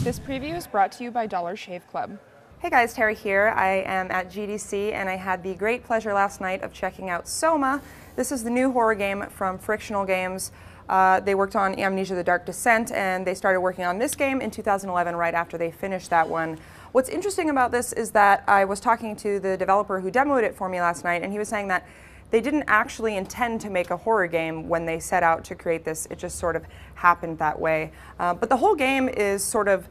This preview is brought to you by Dollar Shave Club. Hey guys, Terry here. I am at GDC and I had the great pleasure last night of checking out SOMA. This is the new horror game from Frictional Games. They worked on Amnesia: The Dark Descent and they started working on this game in 2011 right after they finished that one. What's interesting about this is that I was talking to the developer who demoed it for me last night and he was saying that they didn't actually intend to make a horror game when they set out to create this. It just sort of happened that way. But the whole game is sort of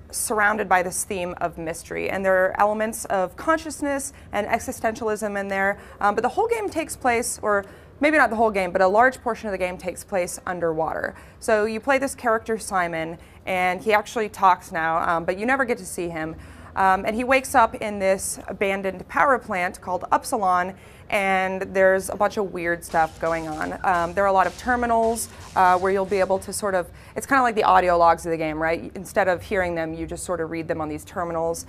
surrounded by this theme of mystery, and there are elements of consciousness and existentialism in there. But the whole game takes place, or maybe not the whole game, but a large portion of the game takes place underwater. So you play this character Simon, and he actually talks now, but you never get to see him. And he wakes up in this abandoned power plant called Upsilon, and there's a bunch of weird stuff going on. There are a lot of terminals where you'll be able to sort of, it's kind of like the audio logs of the game, right? Instead of hearing them, you just sort of read them on these terminals.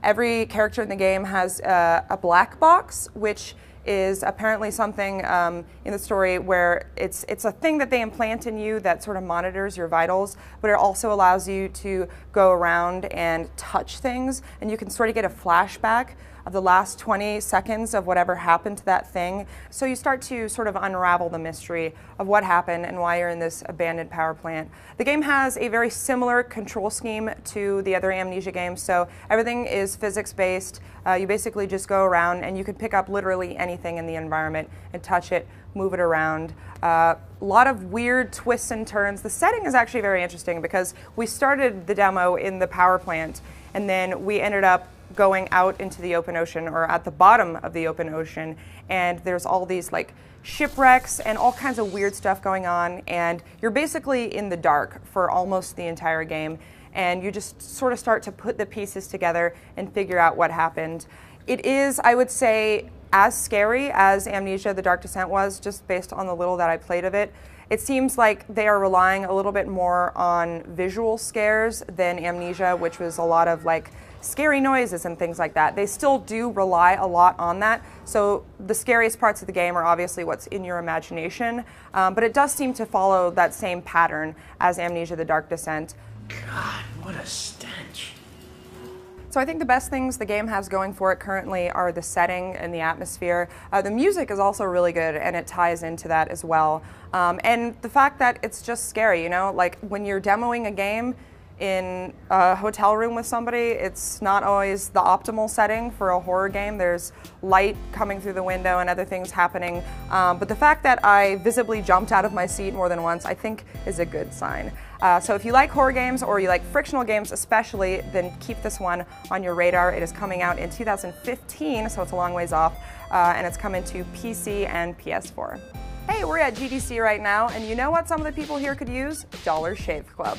Every character in the game has a black box, which is apparently something in the story where it's a thing that they implant in you that sort of monitors your vitals, but it also allows you to go around and touch things, and you can sort of get a flashback of the last 20 seconds of whatever happened to that thing. So you start to sort of unravel the mystery of what happened and why you're in this abandoned power plant. The game has a very similar control scheme to the other Amnesia games, so everything is physics-based. You basically just go around and you can pick up literally anything in the environment and touch it, move it around. A lot of weird twists and turns. The setting is actually very interesting because we started the demo in the power plant and then we ended up going out into the open ocean, or at the bottom of the open ocean, and there's all these like shipwrecks and all kinds of weird stuff going on, and you're basically in the dark for almost the entire game, and you just sort of start to put the pieces together and figure out what happened. It is, I would say, as scary as Amnesia: The Dark Descent was, just based on the little that I played of it. It seems like they are relying a little bit more on visual scares than Amnesia, which was a lot of like scary noises and things like that. They still do rely a lot on that. So the scariest parts of the game are obviously what's in your imagination, but it does seem to follow that same pattern as Amnesia: The Dark Descent. God, what a stench. So I think the best things the game has going for it currently are the setting and the atmosphere. The music is also really good and it ties into that as well. And the fact that it's just scary, you know, like when you're demoing a game in a hotel room with somebody, it's not always the optimal setting for a horror game. There's light coming through the window and other things happening. But the fact that I visibly jumped out of my seat more than once, I think is a good sign. So if you like horror games, or you like Frictional games especially, then keep this one on your radar. It is coming out in 2015, so it's a long ways off, and it's coming to PC and PS4. Hey, we're at GDC right now, and you know what some of the people here could use? Dollar Shave Club.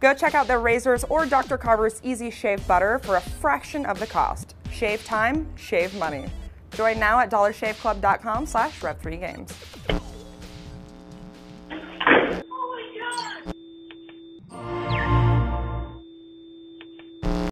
Go check out their razors or Dr. Carver's Easy Shave Butter for a fraction of the cost. Shave time, shave money. Join now at dollarshaveclub.com/rev3games.